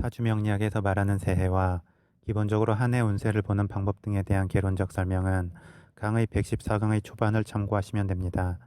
사주명리학에서 말하는 새해와 기본적으로 한 해 운세를 보는 방법 등에 대한 개론적 설명은 강의 114강의 초반을 참고하시면 됩니다.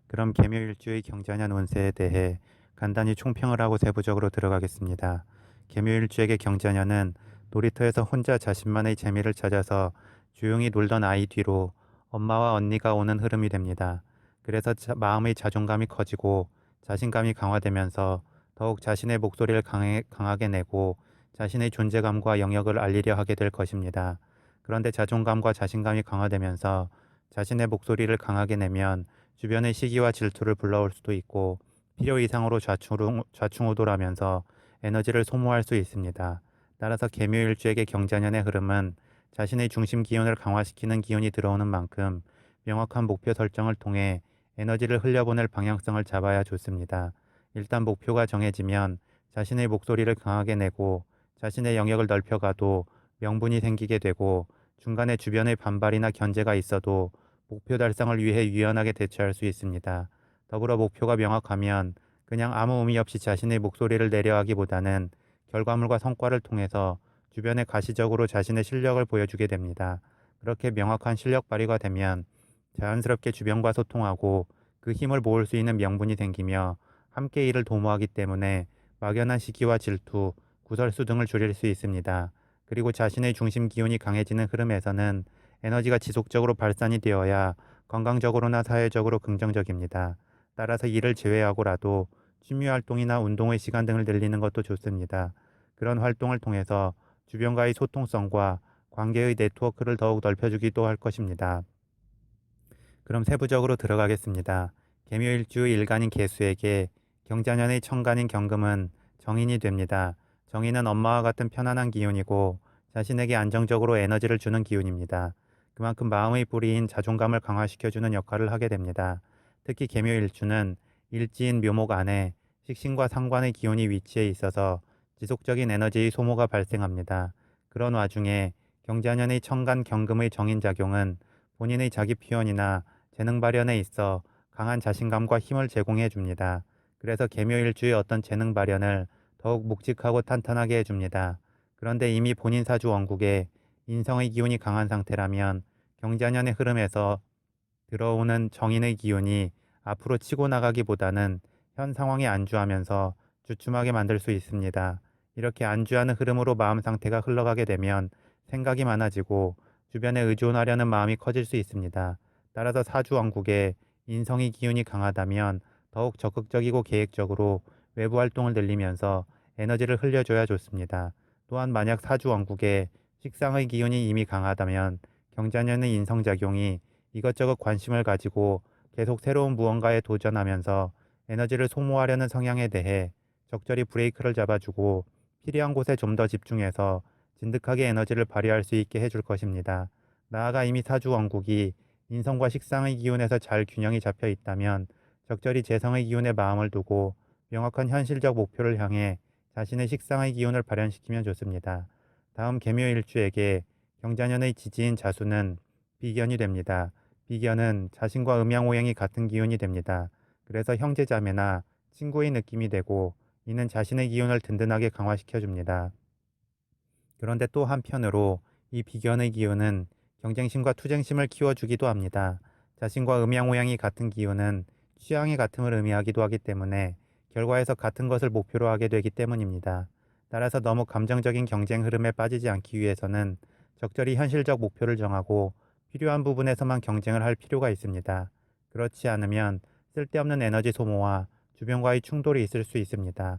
그럼 개묘일주의 경자년 운세에 대해 간단히 총평을 하고 세부적으로 들어가겠습니다. 개묘일주에게 경자년은 놀이터에서 혼자 자신만의 재미를 찾아서 조용히 놀던 아이 뒤로 엄마와 언니가 오는 흐름이 됩니다. 그래서 마음의 자존감이 커지고 자신감이 강화되면서 더욱 자신의 목소리를 강하게 내고 자신의 존재감과 영역을 알리려 하게 될 것입니다. 그런데 자존감과 자신감이 강화되면서 자신의 목소리를 강하게 내면 주변의 시기와 질투를 불러올 수도 있고 필요 이상으로 좌충우돌하면서 에너지를 소모할 수 있습니다. 따라서 개묘일주에게 경자년의 흐름은 자신의 중심 기운을 강화시키는 기운이 들어오는 만큼 명확한 목표 설정을 통해 에너지를 흘려보낼 방향성을 잡아야 좋습니다. 일단 목표가 정해지면 자신의 목소리를 강하게 내고 자신의 영역을 넓혀가도 명분이 생기게 되고 중간에 주변의 반발이나 견제가 있어도 목표 달성을 위해 유연하게 대처할 수 있습니다. 더불어 목표가 명확하면 그냥 아무 의미 없이 자신의 목소리를 내려 하기보다는 결과물과 성과를 통해서 주변에 가시적으로 자신의 실력을 보여주게 됩니다. 그렇게 명확한 실력 발휘가 되면 자연스럽게 주변과 소통하고 그 힘을 모을 수 있는 명분이 생기며 함께 일을 도모하기 때문에 막연한 시기와 질투, 구설수 등을 줄일 수 있습니다. 그리고 자신의 중심 기운이 강해지는 흐름에서는 에너지가 지속적으로 발산이 되어야 건강적으로나 사회적으로 긍정적입니다. 따라서 일을 제외하고라도 취미 활동이나 운동의 시간 등을 늘리는 것도 좋습니다. 그런 활동을 통해서 주변과의 소통성과 관계의 네트워크를 더욱 넓혀주기도 할 것입니다. 그럼 세부적으로 들어가겠습니다. 개묘일주 일간인 개수에게 경자년의 천간인 경금은 정인이 됩니다. 정인은 엄마와 같은 편안한 기운이고 자신에게 안정적으로 에너지를 주는 기운입니다. 그만큼 마음의 뿌리인 자존감을 강화시켜주는 역할을 하게 됩니다. 특히 개묘일주는 일지인 묘목 안에 식신과 상관의 기운이 위치해 있어서 지속적인 에너지의 소모가 발생합니다. 그런 와중에 경자년의 천간 경금의 정인작용은 본인의 자기 표현이나 재능 발현에 있어 강한 자신감과 힘을 제공해 줍니다. 그래서 개묘일주의 어떤 재능 발현을 더욱 묵직하고 탄탄하게 해줍니다. 그런데 이미 본인 사주 원국에 인성의 기운이 강한 상태라면 경자년의 흐름에서 들어오는 정인의 기운이 앞으로 치고 나가기보다는 현 상황에 안주하면서 주춤하게 만들 수 있습니다. 이렇게 안주하는 흐름으로 마음 상태가 흘러가게 되면 생각이 많아지고 주변에 의존하려는 마음이 커질 수 있습니다. 따라서 사주 왕국에 인성의 기운이 강하다면 더욱 적극적이고 계획적으로 외부 활동을 늘리면서 에너지를 흘려줘야 좋습니다. 또한 만약 사주 왕국에 식상의 기운이 이미 강하다면 경자년의 인성작용이 이것저것 관심을 가지고 계속 새로운 무언가에 도전하면서 에너지를 소모하려는 성향에 대해 적절히 브레이크를 잡아주고 필요한 곳에 좀 더 집중해서 진득하게 에너지를 발휘할 수 있게 해줄 것입니다. 나아가 이미 사주 왕국이 인성과 식상의 기운에서 잘 균형이 잡혀 있다면 적절히 재성의 기운에 마음을 두고 명확한 현실적 목표를 향해 자신의 식상의 기운을 발현시키면 좋습니다. 다음 개묘일주에게 경자년의 지지인 자수는 비견이 됩니다. 비견은 자신과 음양오행이 같은 기운이 됩니다. 그래서 형제자매나 친구의 느낌이 되고 이는 자신의 기운을 든든하게 강화시켜줍니다. 그런데 또 한편으로 이 비견의 기운은 경쟁심과 투쟁심을 키워주기도 합니다. 자신과 음양오양이 같은 기운은 취향이 같음을 의미하기도 하기 때문에 결과에서 같은 것을 목표로 하게 되기 때문입니다. 따라서 너무 감정적인 경쟁 흐름에 빠지지 않기 위해서는 적절히 현실적 목표를 정하고 필요한 부분에서만 경쟁을 할 필요가 있습니다. 그렇지 않으면 쓸데없는 에너지 소모와 주변과의 충돌이 있을 수 있습니다.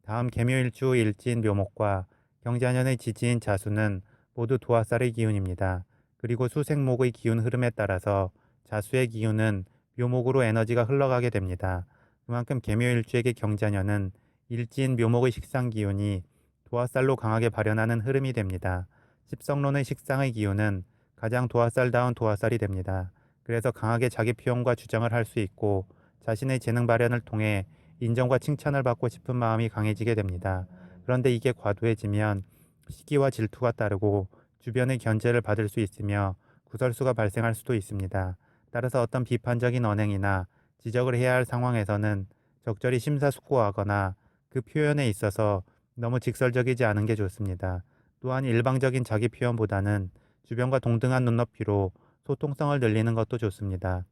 다음 개묘일주 일진 묘목과 경자년의 지지인 자수는 모두 도화살의 기운입니다. 그리고 수생목의 기운 흐름에 따라서 자수의 기운은 묘목으로 에너지가 흘러가게 됩니다. 그만큼 개묘일주에게 경자년은 일진 묘목의 식상 기운이 도화살로 강하게 발현하는 흐름이 됩니다. 십성론의 식상의 기운은 가장 도화살다운 도화살이 됩니다. 그래서 강하게 자기 표현과 주장을 할 수 있고 자신의 재능 발현을 통해 인정과 칭찬을 받고 싶은 마음이 강해지게 됩니다. 그런데 이게 과도해지면 시기와 질투가 따르고 주변의 견제를 받을 수 있으며 구설수가 발생할 수도 있습니다. 따라서 어떤 비판적인 언행이나 지적을 해야 할 상황에서는 적절히 심사숙고하거나 그 표현에 있어서 너무 직설적이지 않은 게 좋습니다. 또한 일방적인 자기 표현보다는 주변과 동등한 눈높이로 소통성을 늘리는 것도 좋습니다.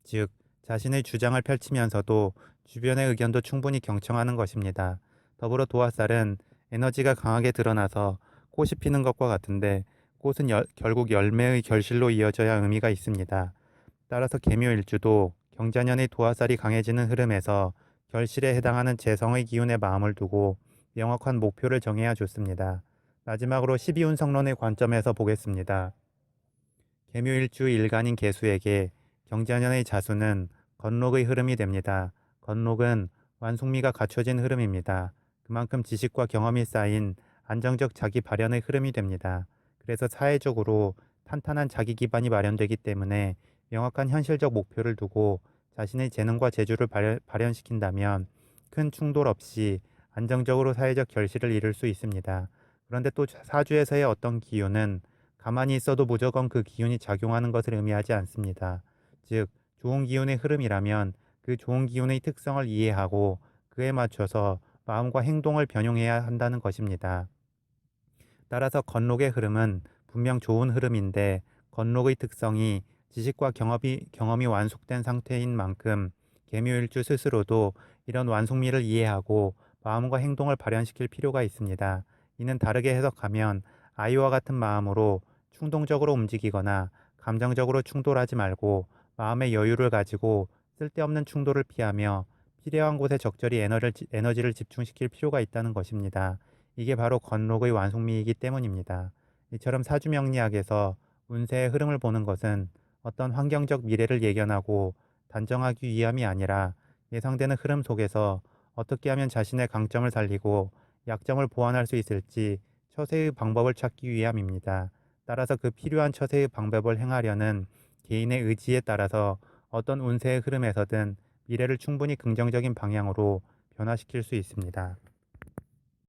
즉, 자신의 주장을 펼치면서도 주변의 의견도 충분히 경청하는 것입니다. 더불어 도화살은 에너지가 강하게 드러나서 꽃이 피는 것과 같은데 꽃은 결국 열매의 결실로 이어져야 의미가 있습니다. 따라서 계묘일주도 경자년의 도화살이 강해지는 흐름에서 결실에 해당하는 재성의 기운에 마음을 두고 명확한 목표를 정해야 좋습니다. 마지막으로 12운성론의 관점에서 보겠습니다. 계묘일주 일간인 계수에게 경자년의 자수는 건록의 흐름이 됩니다. 건록은 완숙미가 갖춰진 흐름입니다. 그만큼 지식과 경험이 쌓인 안정적 자기 발현의 흐름이 됩니다. 그래서 사회적으로 탄탄한 자기 기반이 마련되기 때문에 명확한 현실적 목표를 두고 자신의 재능과 재주를 발현시킨다면 큰 충돌 없이 안정적으로 사회적 결실을 이룰 수 있습니다. 그런데 또 사주에서의 어떤 기운은 가만히 있어도 무조건 그 기운이 작용하는 것을 의미하지 않습니다. 즉, 좋은 기운의 흐름이라면 그 좋은 기운의 특성을 이해하고 그에 맞춰서 마음과 행동을 변용해야 한다는 것입니다. 따라서 건록의 흐름은 분명 좋은 흐름인데 건록의 특성이 지식과 경험이 완숙된 상태인 만큼 계묘일주 스스로도 이런 완숙미를 이해하고 마음과 행동을 발현시킬 필요가 있습니다. 이는 다르게 해석하면 아이와 같은 마음으로 충동적으로 움직이거나 감정적으로 충돌하지 말고 마음의 여유를 가지고 쓸데없는 충돌을 피하며 필요한 곳에 적절히 에너지를 집중시킬 필요가 있다는 것입니다. 이게 바로 건록의 완숙미이기 때문입니다. 이처럼 사주명리학에서 운세의 흐름을 보는 것은 어떤 환경적 미래를 예견하고 단정하기 위함이 아니라 예상되는 흐름 속에서 어떻게 하면 자신의 강점을 살리고 약점을 보완할 수 있을지 처세의 방법을 찾기 위함입니다. 따라서 그 필요한 처세의 방법을 행하려는 개인의 의지에 따라서 어떤 운세의 흐름에서든 미래를 충분히 긍정적인 방향으로 변화시킬 수 있습니다.